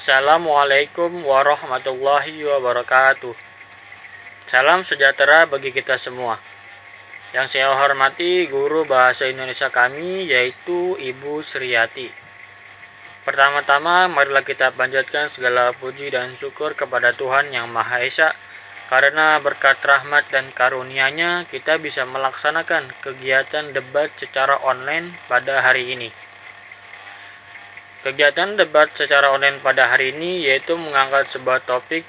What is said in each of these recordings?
Assalamualaikum warahmatullahi wabarakatuh. Salam sejahtera bagi kita semua. Yang saya hormati guru bahasa Indonesia kami yaitu Ibu Sriyati. Pertama-tama marilah kita panjatkan segala puji dan syukur kepada Tuhan Yang Maha Esa, karena berkat rahmat dan karunia-Nya kita bisa melaksanakan kegiatan debat secara online pada hari ini. Kegiatan debat secara online pada hari ini yaitu mengangkat sebuah topik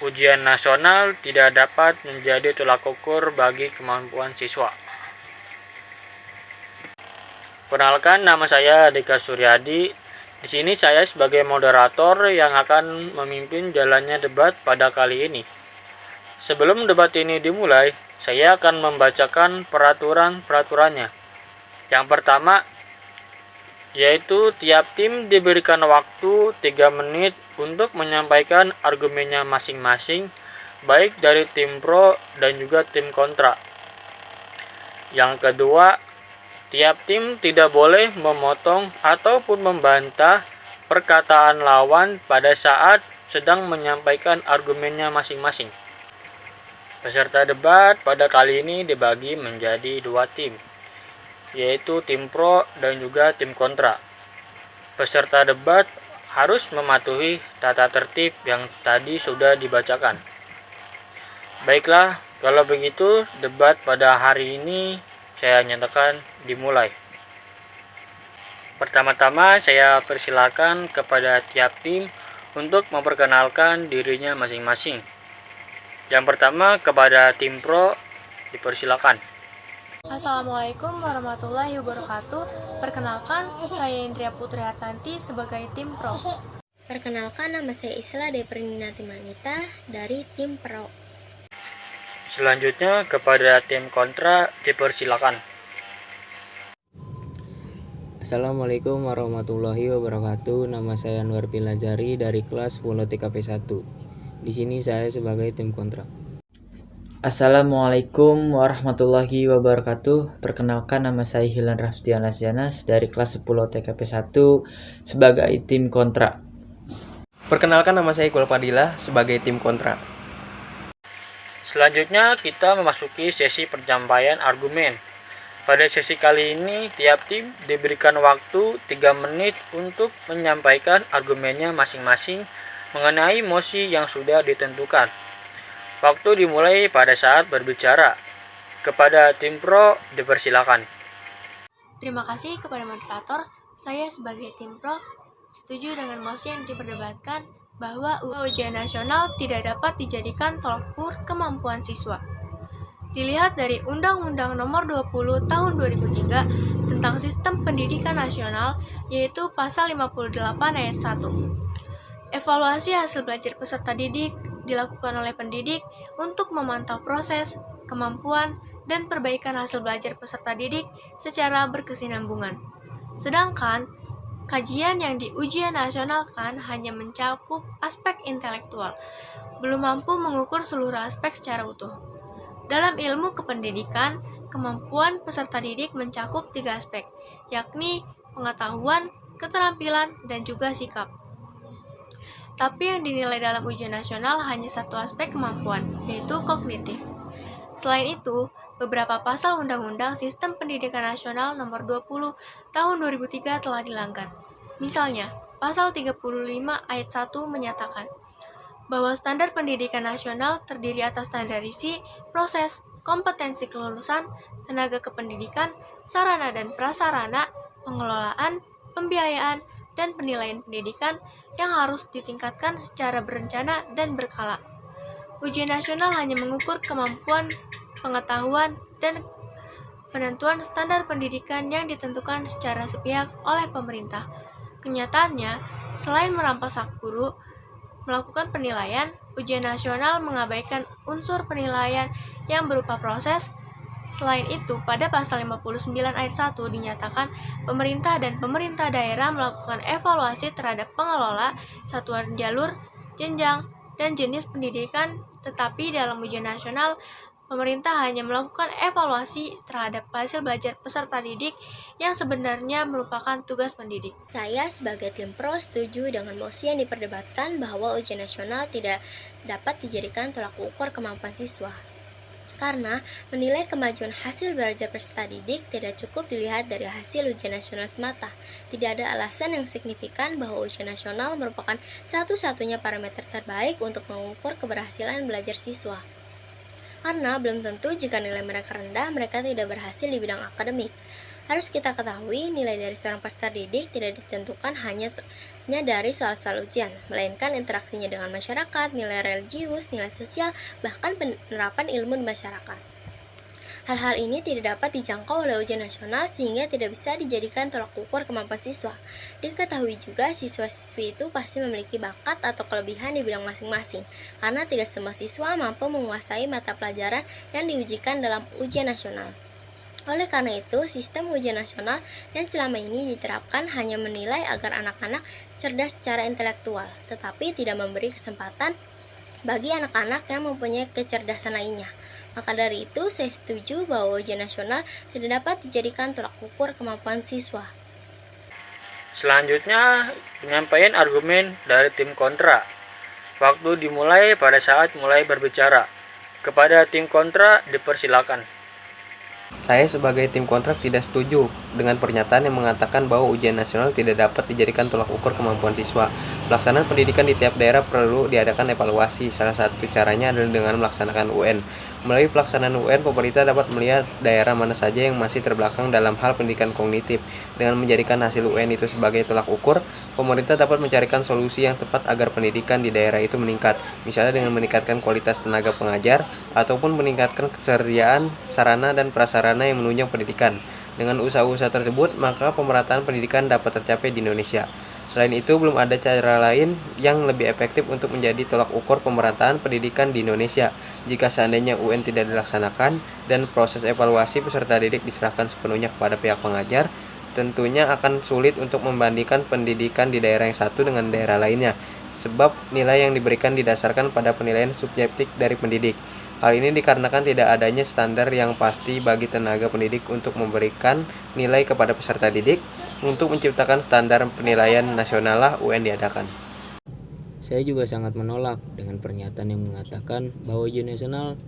ujian nasional tidak dapat menjadi tolak ukur bagi kemampuan siswa. Perkenalkan, nama saya Dika Suryadi. Di sini saya sebagai moderator yang akan memimpin jalannya debat pada kali ini. Sebelum debat ini dimulai, saya akan membacakan peraturan-peraturannya. Yang pertama, yaitu tiap tim diberikan waktu 3 menit untuk menyampaikan argumennya masing-masing, baik dari tim pro dan juga tim kontra. Yang kedua, tiap tim tidak boleh memotong ataupun membantah perkataan lawan pada saat sedang menyampaikan argumennya masing-masing. Peserta debat pada kali ini dibagi menjadi 2 tim, yaitu tim pro dan juga tim kontra. Peserta debat harus mematuhi tata tertib yang tadi sudah dibacakan. Baiklah, kalau begitu debat pada hari ini saya nyatakan dimulai. Pertama-tama saya persilakan kepada tiap tim untuk memperkenalkan dirinya masing-masing. Yang pertama kepada tim pro, dipersilakan. Assalamualaikum warahmatullahi wabarakatuh. Perkenalkan, saya Indria Putri Hartanti sebagai tim pro. Perkenalkan, nama saya Isla Deprinati Manita dari tim pro. Selanjutnya kepada tim kontra, dipersilakan. Assalamualaikum warahmatullahi wabarakatuh. Nama saya Anwar Pilajari dari kelas 10 TKP 1. Di sini saya sebagai tim kontra. Assalamualaikum warahmatullahi wabarakatuh. Perkenalkan, nama saya Hilan Rafdian Lasjanas dari kelas 10 TKP 1 sebagai tim kontra. Perkenalkan, nama saya Iqbal Fadilah sebagai tim kontra. Selanjutnya kita memasuki sesi penyampaian argumen. Pada sesi kali ini tiap tim diberikan waktu 3 menit untuk menyampaikan argumennya masing-masing mengenai mosi yang sudah ditentukan. Waktu dimulai pada saat berbicara. Kepada tim pro, dipersilakan. Terima kasih kepada moderator. Saya sebagai tim pro setuju dengan mosi yang diperdebatkan bahwa ujian nasional tidak dapat dijadikan tolak ukur kemampuan siswa. Dilihat dari Undang-Undang Nomor 20 Tahun 2003 tentang Sistem Pendidikan Nasional, yaitu Pasal 58 Ayat 1. Evaluasi hasil belajar peserta didik dilakukan oleh pendidik untuk memantau proses, kemampuan, dan perbaikan hasil belajar peserta didik secara berkesinambungan. Sedangkan, kajian yang diujian nasionalkan hanya mencakup aspek intelektual, belum mampu mengukur seluruh aspek secara utuh. Dalam ilmu kependidikan, kemampuan peserta didik mencakup 3 aspek, yakni pengetahuan, keterampilan, dan juga sikap. Tapi yang dinilai dalam ujian nasional hanya satu aspek kemampuan, yaitu kognitif. Selain itu, beberapa pasal Undang-Undang Sistem Pendidikan Nasional Nomor 20 Tahun 2003 telah dilanggar. Misalnya, Pasal 35 Ayat 1 menyatakan bahwa standar pendidikan nasional terdiri atas standarisasi, proses, kompetensi kelulusan, tenaga kependidikan, sarana dan prasarana, pengelolaan, pembiayaan, dan penilaian pendidikan yang harus ditingkatkan secara berencana dan berkala. Ujian nasional hanya mengukur kemampuan, pengetahuan, dan penentuan standar pendidikan yang ditentukan secara sepihak oleh pemerintah. Kenyataannya, selain merampas hak guru melakukan penilaian, ujian nasional mengabaikan unsur penilaian yang berupa proses. Selain itu, pada pasal 59 ayat 1 dinyatakan pemerintah dan pemerintah daerah melakukan evaluasi terhadap pengelola, satuan jalur, jenjang, dan jenis pendidikan, tetapi dalam ujian nasional pemerintah hanya melakukan evaluasi terhadap hasil belajar peserta didik yang sebenarnya merupakan tugas pendidik. Saya sebagai tim pro setuju dengan mosi yang diperdebatkan bahwa ujian nasional tidak dapat dijadikan tolak ukur kemampuan siswa. Karena menilai kemajuan hasil belajar peserta didik tidak cukup dilihat dari hasil ujian nasional semata. Tidak ada alasan yang signifikan bahwa ujian nasional merupakan satu-satunya parameter terbaik untuk mengukur keberhasilan belajar siswa. Karena belum tentu jika nilai mereka rendah, mereka tidak berhasil di bidang akademik. Harus kita ketahui, nilai dari seorang peserta didik tidak ditentukan hanya dari soal-soal ujian, melainkan interaksinya dengan masyarakat, nilai religius, nilai sosial, bahkan penerapan ilmu di masyarakat. Hal-hal ini tidak dapat dijangkau oleh ujian nasional sehingga tidak bisa dijadikan tolak ukur kemampuan siswa. Diketahui juga siswa-siswi itu pasti memiliki bakat atau kelebihan di bidang masing-masing, karena tidak semua siswa mampu menguasai mata pelajaran yang diujikan dalam ujian nasional. Oleh karena itu, sistem ujian nasional yang selama ini diterapkan hanya menilai agar anak-anak cerdas secara intelektual, tetapi tidak memberi kesempatan bagi anak-anak yang mempunyai kecerdasan lainnya. Maka dari itu, saya setuju bahwa ujian nasional tidak dapat dijadikan tolak ukur kemampuan siswa. Selanjutnya, penyampaian argumen dari tim kontra. Waktu dimulai pada saat mulai berbicara. Kepada tim kontra dipersilakan. Saya sebagai tim kontrak tidak setuju dengan pernyataan yang mengatakan bahwa ujian nasional tidak dapat dijadikan tolak ukur kemampuan siswa. Pelaksanaan pendidikan di tiap daerah perlu diadakan evaluasi. Salah satu caranya adalah dengan melaksanakan UN. Melalui pelaksanaan UN, pemerintah dapat melihat daerah mana saja yang masih terbelakang dalam hal pendidikan kognitif. Dengan menjadikan hasil UN itu sebagai tolak ukur, pemerintah dapat mencarikan solusi yang tepat agar pendidikan di daerah itu meningkat. Misalnya dengan meningkatkan kualitas tenaga pengajar, ataupun meningkatkan ketersediaan sarana dan prasarana yang menunjang pendidikan. Dengan usaha-usaha tersebut, maka pemerataan pendidikan dapat tercapai di Indonesia. Selain itu, belum ada cara lain yang lebih efektif untuk menjadi tolak ukur pemerataan pendidikan di Indonesia. Jika seandainya UN tidak dilaksanakan dan proses evaluasi peserta didik diserahkan sepenuhnya kepada pihak pengajar, tentunya akan sulit untuk membandingkan pendidikan di daerah yang satu dengan daerah lainnya, sebab nilai yang diberikan didasarkan pada penilaian subjektif dari pendidik. Hal ini dikarenakan tidak adanya standar yang pasti bagi tenaga pendidik untuk memberikan nilai kepada peserta didik. Untuk menciptakan standar penilaian nasional lah UN diadakan. Saya juga sangat menolak dengan pernyataan yang mengatakan bahwa ujian nasional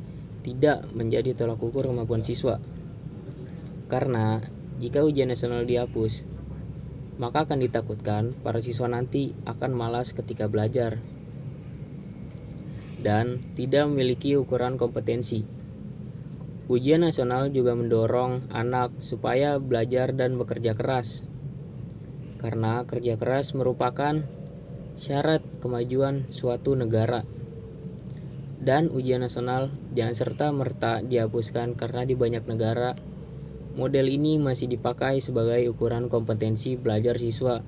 tidak menjadi tolak ukur kemampuan siswa. Karena jika ujian nasional dihapus, maka akan ditakutkan para siswa nanti akan malas ketika belajar dan tidak memiliki ukuran kompetensi. Ujian nasional juga mendorong anak supaya belajar dan bekerja keras, karena kerja keras merupakan syarat kemajuan suatu negara. Dan ujian nasional jangan serta-merta dihapuskan karena di banyak negara model ini masih dipakai sebagai ukuran kompetensi belajar siswa.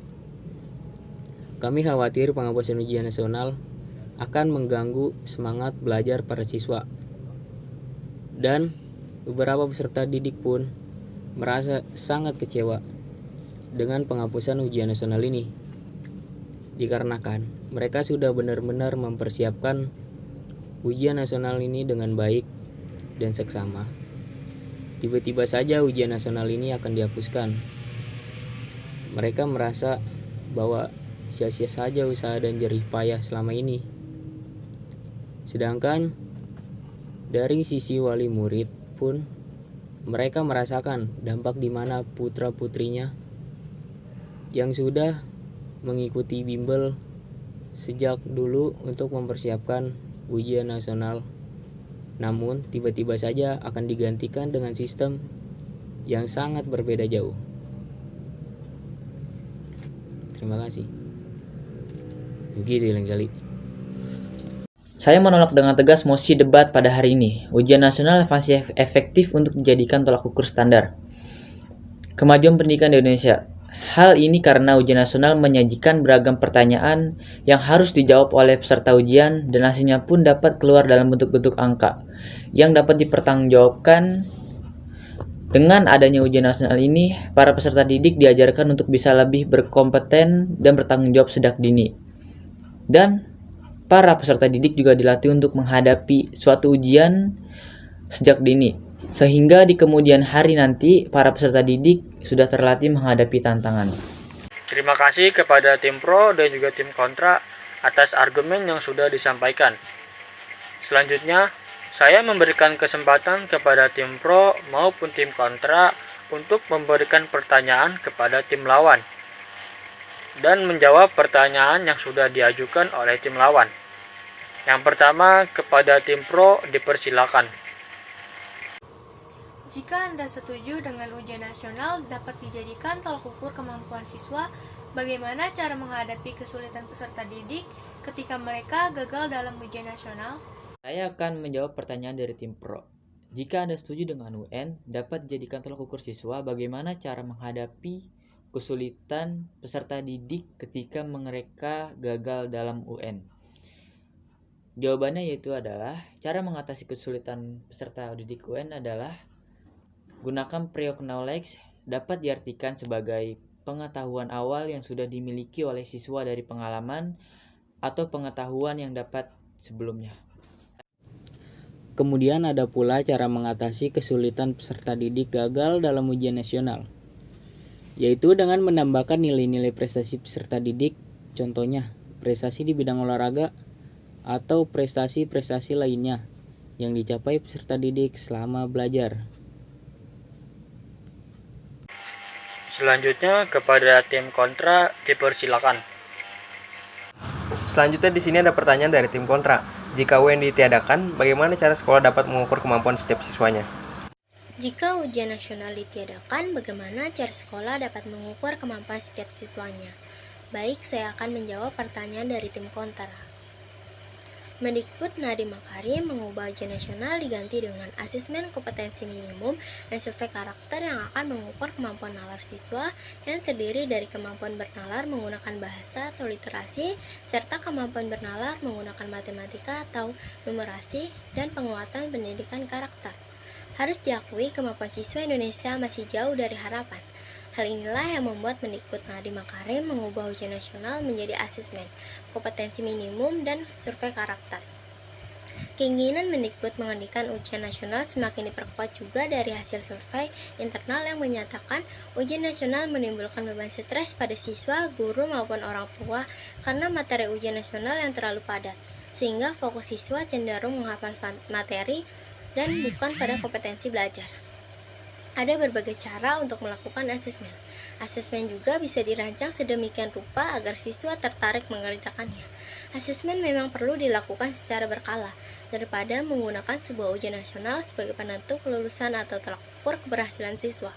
Kami khawatir penghapusan ujian nasional akan mengganggu semangat belajar para siswa. Dan beberapa peserta didik pun merasa sangat kecewa dengan penghapusan ujian nasional ini. Dikarenakan mereka sudah benar-benar mempersiapkan ujian nasional ini dengan baik dan seksama. Tiba-tiba saja ujian nasional ini akan dihapuskan. Mereka merasa bahwa sia-sia saja usaha dan jerih payah selama ini. Sedangkan dari sisi wali murid pun mereka merasakan dampak di mana putra-putrinya yang sudah mengikuti bimbel sejak dulu untuk mempersiapkan ujian nasional, namun tiba-tiba saja akan digantikan dengan sistem yang sangat berbeda jauh. Terima kasih. Begitu lain kali. Saya menolak dengan tegas mosi debat pada hari ini. Ujian nasional masih efektif untuk dijadikan tolak ukur standar kemajuan pendidikan di Indonesia. Hal ini karena ujian nasional menyajikan beragam pertanyaan yang harus dijawab oleh peserta ujian dan hasilnya pun dapat keluar dalam bentuk-bentuk angka yang dapat dipertanggungjawabkan. Dengan adanya ujian nasional ini, para peserta didik diajarkan untuk bisa lebih berkompeten dan bertanggung jawab sejak dini. Dan para peserta didik juga dilatih untuk menghadapi suatu ujian sejak dini, sehingga di kemudian hari nanti para peserta didik sudah terlatih menghadapi tantangan. Terima kasih kepada tim pro dan juga tim kontra atas argumen yang sudah disampaikan. Selanjutnya, saya memberikan kesempatan kepada tim pro maupun tim kontra untuk memberikan pertanyaan kepada tim lawan dan menjawab pertanyaan yang sudah diajukan oleh tim lawan. Yang pertama, kepada tim pro dipersilakan. Jika Anda setuju dengan ujian nasional dapat dijadikan tolak ukur kemampuan siswa, bagaimana cara menghadapi kesulitan peserta didik ketika mereka gagal dalam ujian nasional? Saya akan menjawab pertanyaan dari tim pro. Jika Anda setuju dengan UN dapat dijadikan tolak ukur siswa, bagaimana cara menghadapi kesulitan peserta didik ketika mereka gagal dalam UN? Jawabannya yaitu adalah cara mengatasi kesulitan peserta didik UN adalah gunakan prior knowledge, dapat diartikan sebagai pengetahuan awal yang sudah dimiliki oleh siswa dari pengalaman atau pengetahuan yang dapat sebelumnya. Kemudian ada pula cara mengatasi kesulitan peserta didik gagal dalam ujian nasional, yaitu dengan menambahkan nilai-nilai prestasi peserta didik, contohnya prestasi di bidang olahraga atau prestasi-prestasi lainnya yang dicapai peserta didik selama belajar. Selanjutnya, kepada tim kontra dipersilakan. Selanjutnya di sini ada pertanyaan dari tim kontra. Jika UN ditiadakan, bagaimana cara sekolah dapat mengukur kemampuan setiap siswanya? Jika ujian nasional ditiadakan, bagaimana cara sekolah dapat mengukur kemampuan setiap siswanya? Baik, saya akan menjawab pertanyaan dari tim kontra. Mendikbud Nadiem Makarim mengubah ujian nasional diganti dengan asesmen kompetensi minimum dan survei karakter yang akan mengukur kemampuan nalar siswa yang terdiri dari kemampuan bernalar menggunakan bahasa atau literasi, serta kemampuan bernalar menggunakan matematika atau numerasi, dan penguatan pendidikan karakter. Harus diakui kemampuan siswa Indonesia masih jauh dari harapan. Hal inilah yang membuat Mendikbud Nadiem Makarim mengubah ujian nasional menjadi asesmen, kompetensi minimum, dan survei karakter. Keinginan Mendikbud menghentikan ujian nasional semakin diperkuat juga dari hasil survei internal yang menyatakan ujian nasional menimbulkan beban stres pada siswa, guru, maupun orang tua karena materi ujian nasional yang terlalu padat, sehingga fokus siswa cenderung menghafal materi dan bukan pada kompetensi belajar. Ada berbagai cara untuk melakukan asesmen. Asesmen juga bisa dirancang sedemikian rupa agar siswa tertarik mengerjakannya. Asesmen memang perlu dilakukan secara berkala, daripada menggunakan sebuah ujian nasional sebagai penentu kelulusan atau tolak ukur keberhasilan siswa.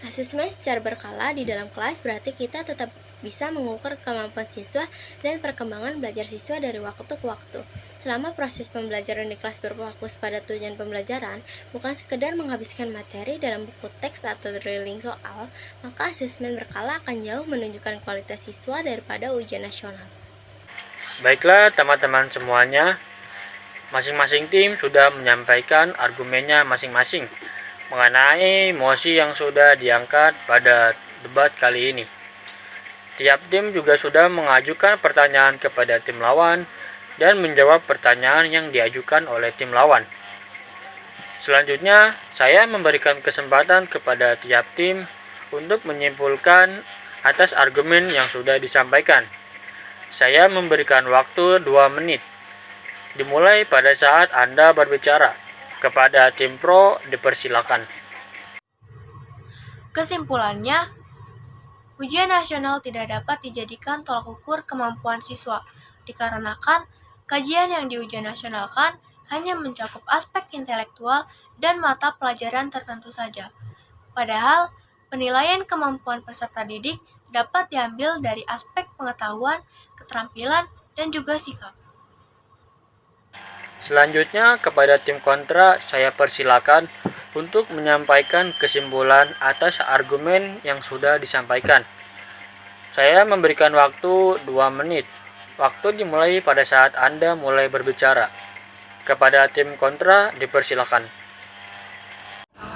Asesmen secara berkala di dalam kelas berarti kita tetap bisa mengukur kemampuan siswa dan perkembangan belajar siswa dari waktu ke waktu. Selama proses pembelajaran di kelas berfokus pada tujuan pembelajaran, bukan sekedar menghabiskan materi dalam buku teks atau drilling soal, maka asesmen berkala akan jauh menunjukkan kualitas siswa daripada ujian nasional. Baiklah teman-teman semuanya, masing-masing tim sudah menyampaikan argumennya masing-masing mengenai mosi yang sudah diangkat pada debat kali ini. Tiap tim juga sudah mengajukan pertanyaan kepada tim lawan dan menjawab pertanyaan yang diajukan oleh tim lawan. Selanjutnya, saya memberikan kesempatan kepada tiap tim untuk menyimpulkan atas argumen yang sudah disampaikan. Saya memberikan waktu 2 menit. Dimulai pada saat Anda berbicara. Kepada tim pro dipersilakan. Kesimpulannya, ujian nasional tidak dapat dijadikan tolak ukur kemampuan siswa, dikarenakan kajian yang diujian nasionalkan hanya mencakup aspek intelektual dan mata pelajaran tertentu saja. Padahal, penilaian kemampuan peserta didik dapat diambil dari aspek pengetahuan, keterampilan, dan juga sikap. Selanjutnya, kepada tim kontra, saya persilakan untuk menyampaikan kesimpulan atas argumen yang sudah disampaikan. Saya memberikan waktu 2 menit. Waktu dimulai pada saat Anda mulai berbicara. Kepada tim kontra, dipersilakan.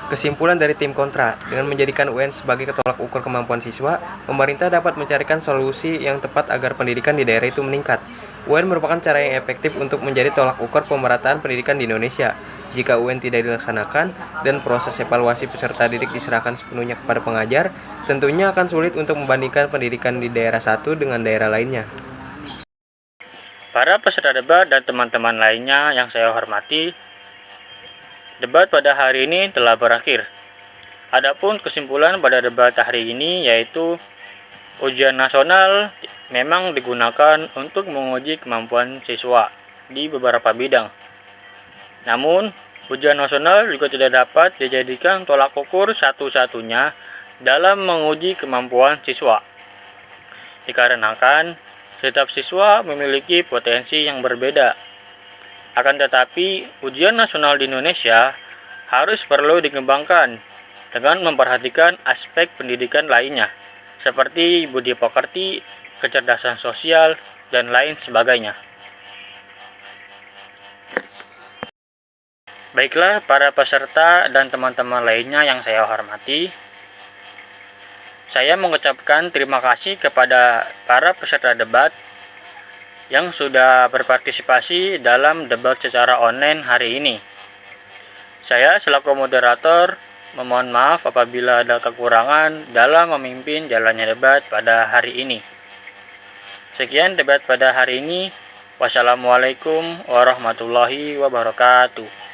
Kesimpulan dari tim kontra, dengan menjadikan UN sebagai tolak ukur kemampuan siswa, pemerintah dapat mencarikan solusi yang tepat agar pendidikan di daerah itu meningkat. UN merupakan cara yang efektif untuk menjadi tolak ukur pemerataan pendidikan di Indonesia. Jika UN tidak dilaksanakan dan proses evaluasi peserta didik diserahkan sepenuhnya kepada pengajar, tentunya akan sulit untuk membandingkan pendidikan di daerah satu dengan daerah lainnya. Para peserta debat dan teman-teman lainnya yang saya hormati, debat pada hari ini telah berakhir. Adapun kesimpulan pada debat hari ini yaitu ujian nasional memang digunakan untuk menguji kemampuan siswa di beberapa bidang. Namun, ujian nasional juga tidak dapat dijadikan tolak ukur satu-satunya dalam menguji kemampuan siswa. Dikarenakan, setiap siswa memiliki potensi yang berbeda. Akan tetapi, ujian nasional di Indonesia harus perlu dikembangkan dengan memperhatikan aspek pendidikan lainnya, seperti budi pekerti, kecerdasan sosial, dan lain sebagainya. Baiklah para peserta dan teman-teman lainnya yang saya hormati, saya mengucapkan terima kasih kepada para peserta debat yang sudah berpartisipasi dalam debat secara online hari ini. Saya selaku moderator memohon maaf apabila ada kekurangan dalam memimpin jalannya debat pada hari ini. Sekian debat pada hari ini. Wassalamualaikum warahmatullahi wabarakatuh.